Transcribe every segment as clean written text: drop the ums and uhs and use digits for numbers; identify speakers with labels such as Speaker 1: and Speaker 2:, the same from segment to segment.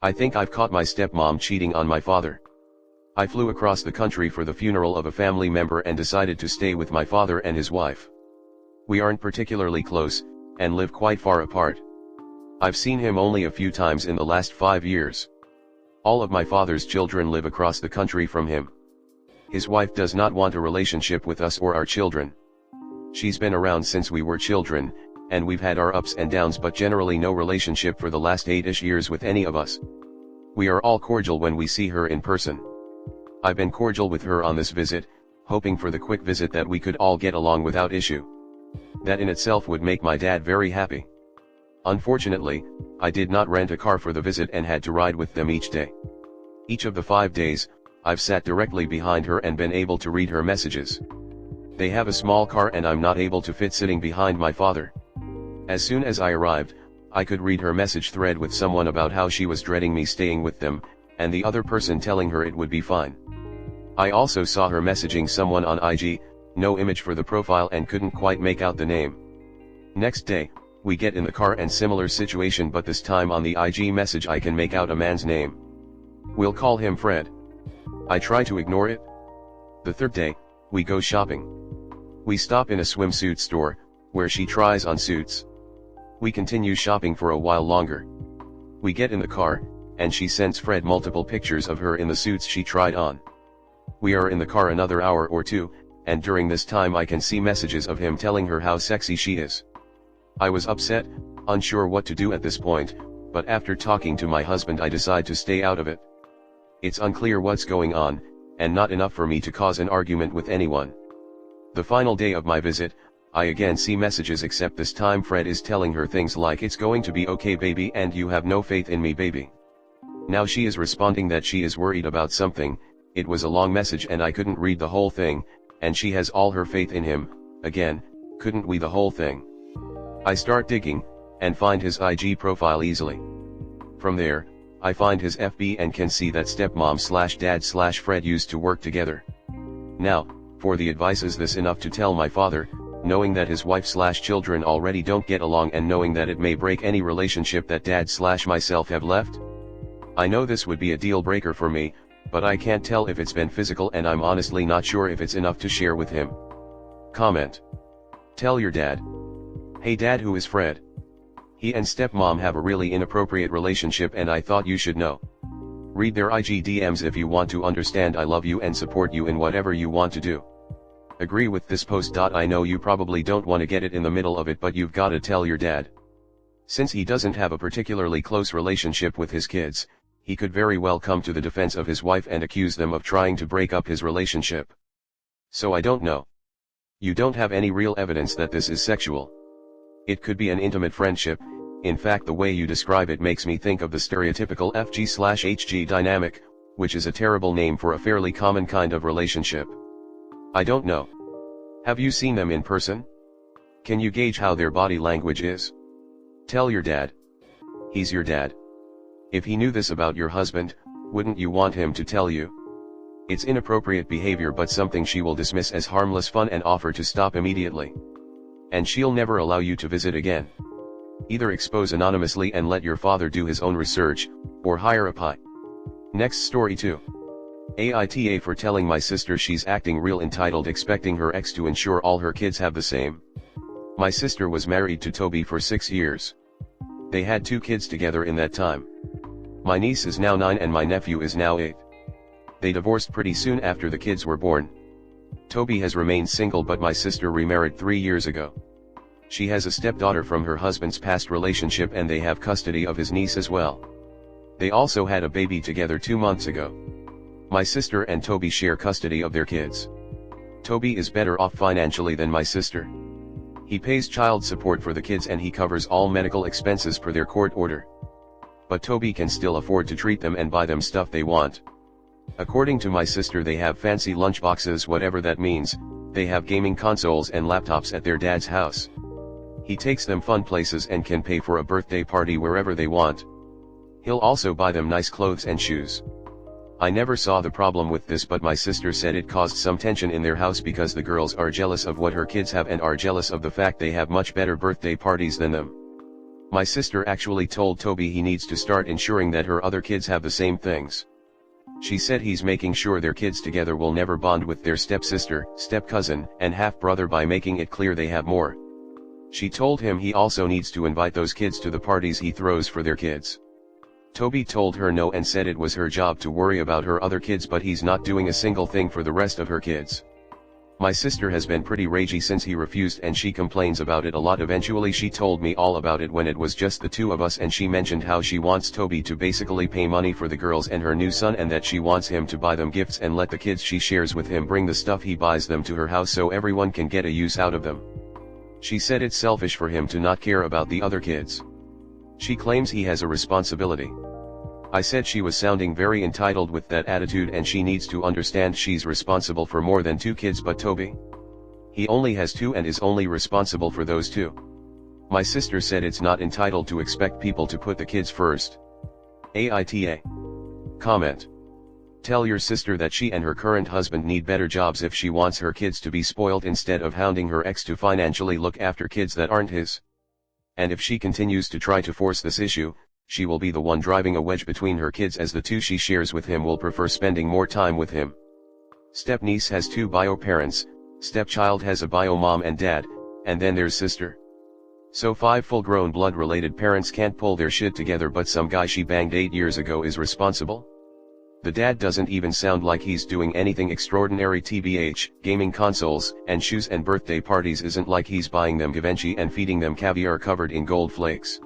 Speaker 1: I think I've caught my stepmom cheating on my father. I flew across the country for the funeral of a family member and decided to stay with my father and his wife. We aren't particularly close, and live quite far apart. I've seen him only a few times in the last 5 years. All of my father's children live across the country from him. His wife does not want a relationship with us or our children. She's been around since we were children, and we've had our ups and downs, but generally no relationship for the last 8-ish years with any of us. We are all cordial when we see her in person. I've been cordial with her on this visit, hoping for the quick visit that we could all get along without issue. That in itself would make my dad very happy. Unfortunately, I did not rent a car for the visit and had to ride with them each day. Each of the 5 days, I've sat directly behind her and been able to read her messages. They have a small car and I'm not able to fit sitting behind my father. As soon as I arrived, I could read her message thread with someone about how she was dreading me staying with them, and the other person telling her it would be fine. I also saw her messaging someone on IG, no image for the profile and couldn't quite make out the name. Next day, we get in the car and similar situation, but this time on the IG message I can make out a man's name. We'll call him Fred. I try to ignore it. The third day, we go shopping. We stop in a swimsuit store, where she tries on suits. We continue shopping for a while longer. We get in the car, and she sends Fred multiple pictures of her in the suits she tried on. We are in the car another hour or two, and during this time I can see messages of him telling her how sexy she is. I was upset, unsure what to do at this point, but after talking to my husband I decide to stay out of it. It's unclear what's going on, and not enough for me to cause an argument with anyone. The final day of my visit, I again see messages, except this time Fred is telling her things like "It's going to be okay baby" and "You have no faith in me baby." Now she is responding that she is worried about something. It was a long message and I couldn't read the whole thing, and she has all her faith in him. Again, couldn't we the whole thing? I start digging, and find his IG profile easily. From there, I find his FB and can see that stepmom/dad/Fred used to work together. Now, for the advice: is this enough to tell my father, knowing that his wife/children already don't get along and knowing that it may break any relationship that dad/myself have left? I know this would be a deal breaker for me, but I can't tell if it's been physical and I'm honestly not sure if it's enough to share with him. Comment. Tell your dad. Hey dad, who is Fred? He and stepmom have a really inappropriate relationship and I thought you should know. Read their IG DMs if you want to understand. I love you and support you in whatever you want to do. Agree with this post. I know you probably don't want to get it in the middle of it, but you've gotta tell your dad. Since he doesn't have a particularly close relationship with his kids, he could very well come to the defense of his wife and accuse them of trying to break up his relationship. So I don't know. You don't have any real evidence that this is sexual. It could be an intimate friendship. In fact, the way you describe it makes me think of the stereotypical FG/HG dynamic, which is a terrible name for a fairly common kind of relationship. I don't know. Have you seen them in person? Can you gauge how their body language is? Tell your dad. He's your dad. If he knew this about your husband, wouldn't you want him to tell you? It's inappropriate behavior, but something she will dismiss as harmless fun and offer to stop immediately. And she'll never allow you to visit again. Either expose anonymously and let your father do his own research, or hire a PI. Next story 2. AITA for telling my sister she's acting real entitled, expecting her ex to ensure all her kids have the same. My sister was married to Toby for 6 years. They had 2 kids together in that time. My niece is now 9 and my nephew is now 8. They divorced pretty soon after the kids were born. Toby has remained single, but my sister remarried 3 years ago. She has a stepdaughter from her husband's past relationship and they have custody of his niece as well. They also had a baby together 2 months ago. My sister and Toby share custody of their kids. Toby is better off financially than my sister. He pays child support for the kids and he covers all medical expenses per their court order. But Toby can still afford to treat them and buy them stuff they want. According to my sister, they have fancy lunchboxes, whatever that means. They have gaming consoles and laptops at their dad's house. He takes them fun places and can pay for a birthday party wherever they want. He'll also buy them nice clothes and shoes. I never saw the problem with this, but my sister said it caused some tension in their house because the girls are jealous of what her kids have and are jealous of the fact they have much better birthday parties than them. My sister actually told Toby he needs to start ensuring that her other kids have the same things. She said he's making sure their kids together will never bond with their stepsister, step-cousin, and half-brother by making it clear they have more. She told him he also needs to invite those kids to the parties he throws for their kids. Toby told her no and said it was her job to worry about her other kids, but he's not doing a single thing for the rest of her kids. My sister has been pretty ragey since he refused, and she complains about it a lot. Eventually she told me all about it when it was just the two of us, and she mentioned how she wants Toby to basically pay money for the girls and her new son, and that she wants him to buy them gifts and let the kids she shares with him bring the stuff he buys them to her house so everyone can get a use out of them. She said it's selfish for him to not care about the other kids. She claims he has a responsibility. I said she was sounding very entitled with that attitude, and she needs to understand she's responsible for more than 2 kids. But Toby? He only has 2 and is only responsible for those 2. My sister said it's not entitled to expect people to put the kids first. AITA. Comment. Tell your sister that she and her current husband need better jobs if she wants her kids to be spoiled, instead of hounding her ex to financially look after kids that aren't his. And if she continues to try to force this issue, she will be the one driving a wedge between her kids, as the 2 she shares with him will prefer spending more time with him. Stepniece has 2 bio parents, stepchild has a bio mom and dad, and then there's sister. So 5 full-grown blood-related parents can't pull their shit together, but some guy she banged 8 years ago is responsible? The dad doesn't even sound like he's doing anything extraordinary. TBH, gaming consoles, and shoes and birthday parties isn't like he's buying them Givenchy and feeding them caviar covered in gold flakes.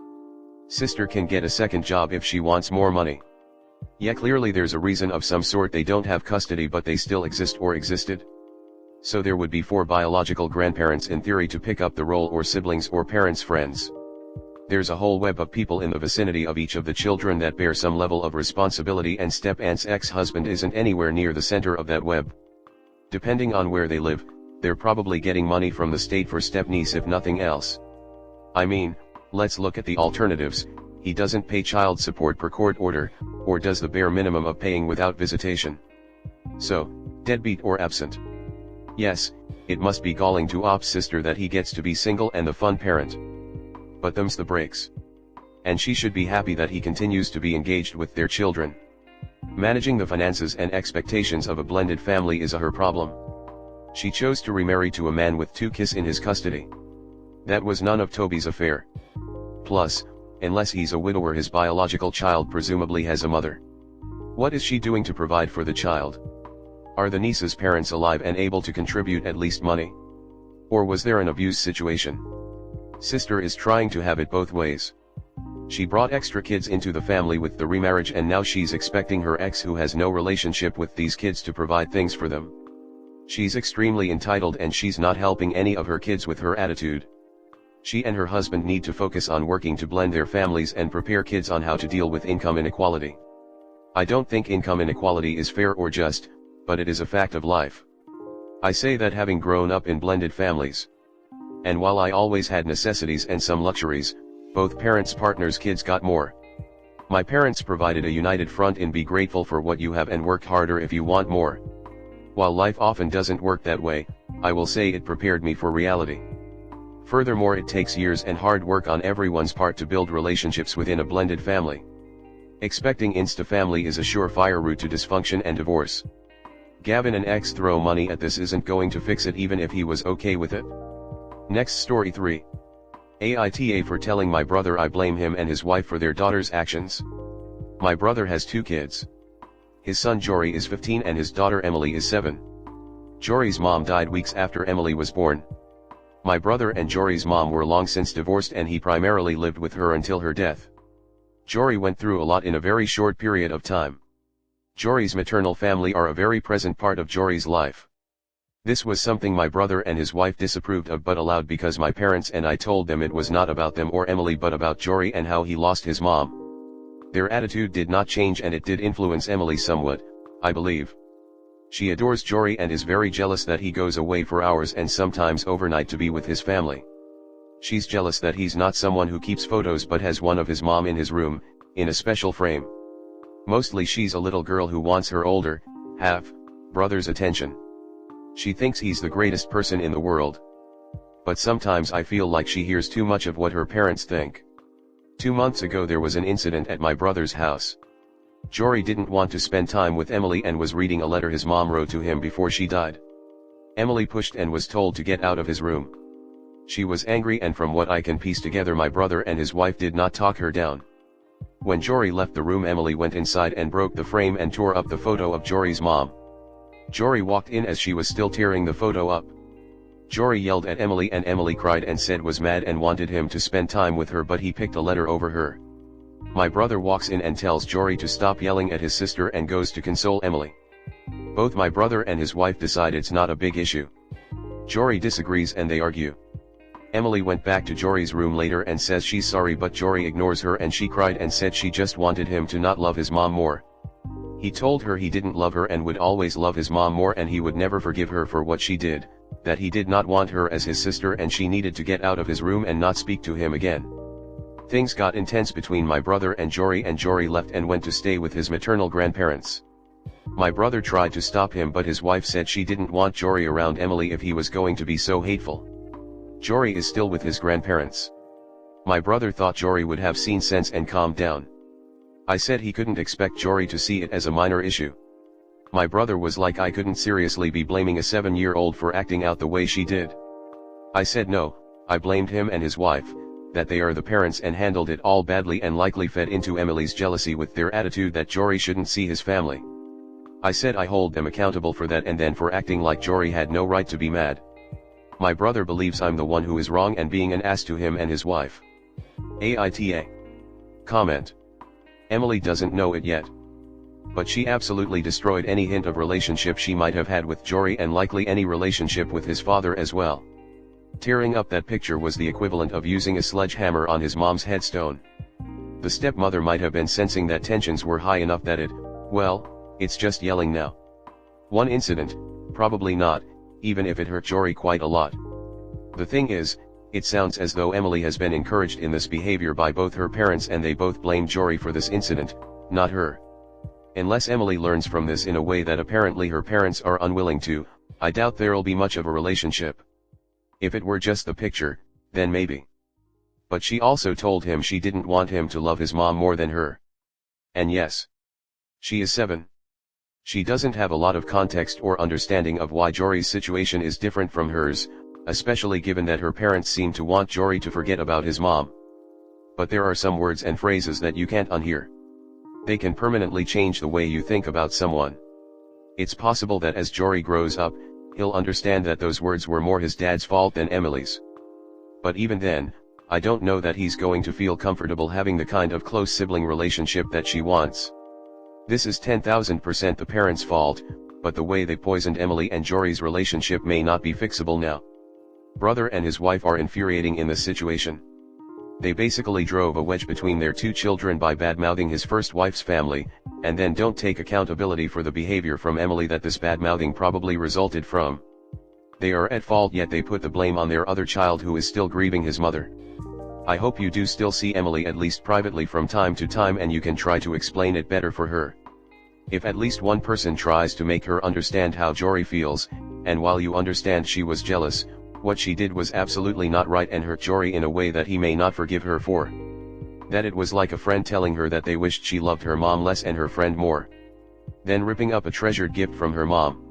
Speaker 1: Sister can get a second job if she wants more money. Yeah, clearly there's a reason of some sort they don't have custody, but they still exist or existed. So there would be 4 biological grandparents in theory to pick up the role, or siblings or parents' friends. There's a whole web of people in the vicinity of each of the children that bear some level of responsibility, and step-aunt's ex-husband isn't anywhere near the center of that web. Depending on where they live, they're probably getting money from the state for step-niece if nothing else. I mean, let's look at the alternatives. He doesn't pay child support per court order, or does the bare minimum of paying without visitation. So, deadbeat or absent. Yes, it must be galling to Op's sister that he gets to be single and the fun parent. But them's the breaks. And she should be happy that he continues to be engaged with their children. Managing the finances and expectations of a blended family is her problem. She chose to remarry to a man with 2 kids in his custody. That was none of Toby's affair. Plus, unless he's a widower, his biological child presumably has a mother. What is she doing to provide for the child? Are the niece's parents alive and able to contribute at least money? Or was there an abuse situation? Sister is trying to have it both ways. She brought extra kids into the family with the remarriage, and now she's expecting her ex, who has no relationship with these kids, to provide things for them. She's extremely entitled, and she's not helping any of her kids with her attitude. She and her husband need to focus on working to blend their families and prepare kids on how to deal with income inequality. I don't think income inequality is fair or just, but it is a fact of life. I say that having grown up in blended families. And while I always had necessities and some luxuries, both parents' partners' kids got more. My parents provided a united front in be grateful for what you have and work harder if you want more. While life often doesn't work that way, I will say it prepared me for reality. Furthermore, it takes years and hard work on everyone's part to build relationships within a blended family. Expecting insta-family is a surefire route to dysfunction and divorce. Gavin and ex throw money at this isn't going to fix it, even if he was okay with it. Next story 3. AITA for telling my brother I blame him and his wife for their daughter's actions. My brother has 2 kids. His son Jory is 15 and his daughter Emily is 7. Jory's mom died weeks after Emily was born. My brother and Jory's mom were long since divorced, and he primarily lived with her until her death. Jory went through a lot in a very short period of time. Jory's maternal family are a very present part of Jory's life. This was something my brother and his wife disapproved of but allowed because my parents and I told them it was not about them or Emily but about Jory and how he lost his mom. Their attitude did not change, and it did influence Emily somewhat, I believe. She adores Jory and is very jealous that he goes away for hours and sometimes overnight to be with his family. She's jealous that he's not someone who keeps photos but has one of his mom in his room, in a special frame. Mostly she's a little girl who wants her older, half-brother's attention. She thinks he's the greatest person in the world. But sometimes I feel like she hears too much of what her parents think. 2 months ago there was an incident at my brother's house. Jory didn't want to spend time with Emily and was reading a letter his mom wrote to him before she died. Emily pushed and was told to get out of his room. She was angry, and from what I can piece together, my brother and his wife did not talk her down. When Jory left the room, Emily went inside and broke the frame and tore up the photo of Jory's mom. Jory walked in as she was still tearing the photo up. Jory yelled at Emily and Emily cried and said was mad and wanted him to spend time with her, but he picked a letter over her. My brother walks in and tells Jory to stop yelling at his sister and goes to console Emily. Both my brother and his wife decide it's not a big issue. Jory disagrees and they argue. Emily went back to Jory's room later and says she's sorry, but Jory ignores her and she cried and said she just wanted him to not love his mom more. He told her he didn't love her and would always love his mom more, and he would never forgive her for what she did, that he did not want her as his sister and she needed to get out of his room and not speak to him again. Things got intense between my brother and Jory left and went to stay with his maternal grandparents. My brother tried to stop him, but his wife said she didn't want Jory around Emily if he was going to be so hateful. Jory is still with his grandparents. My brother thought Jory would have seen sense and calmed down. I said he couldn't expect Jory to see it as a minor issue. My brother was like, I couldn't seriously be blaming a 7-year-old for acting out the way she did. I said no, I blamed him and his wife, that they are the parents and handled it all badly and likely fed into Emily's jealousy with their attitude that Jory shouldn't see his family. I said I hold them accountable for that and then for acting like Jory had no right to be mad. My brother believes I'm the one who is wrong and being an ass to him and his wife. AITA. Comment. Emily doesn't know it yet. But she absolutely destroyed any hint of relationship she might have had with Jory and likely any relationship with his father as well. Tearing up that picture was the equivalent of using a sledgehammer on his mom's headstone. The stepmother might have been sensing that tensions were high enough that it's just yelling now. One incident, probably not, even if it hurt Jory quite a lot. The thing is, it sounds as though Emily has been encouraged in this behavior by both her parents and they both blame Jory for this incident, not her. Unless Emily learns from this in a way that apparently her parents are unwilling to, I doubt there'll be much of a relationship. If it were just the picture, then maybe. But she also told him she didn't want him to love his mom more than her. And yes, she is 7. She doesn't have a lot of context or understanding of why Jory's situation is different from hers, especially given that her parents seem to want Jory to forget about his mom. But there are some words and phrases that you can't unhear. They can permanently change the way you think about someone. It's possible that as Jory grows up, he'll understand that those words were more his dad's fault than Emily's. But even then, I don't know that he's going to feel comfortable having the kind of close sibling relationship that she wants. This is 10,000% the parents' fault, but the way they poisoned Emily and Jory's relationship may not be fixable now. Brother and his wife are infuriating in this situation. They basically drove a wedge between their 2 children by badmouthing his first wife's family, and then don't take accountability for the behavior from Emily that this badmouthing probably resulted from. They are at fault, yet they put the blame on their other child who is still grieving his mother. I hope you do still see Emily at least privately from time to time and you can try to explain it better for her. If at least one person tries to make her understand how Jory feels, and while you understand she was jealous, what she did was absolutely not right and hurt Jory in a way that he may not forgive her for. That it was like a friend telling her that they wished she loved her mom less and her friend more. Then ripping up a treasured gift from her mom.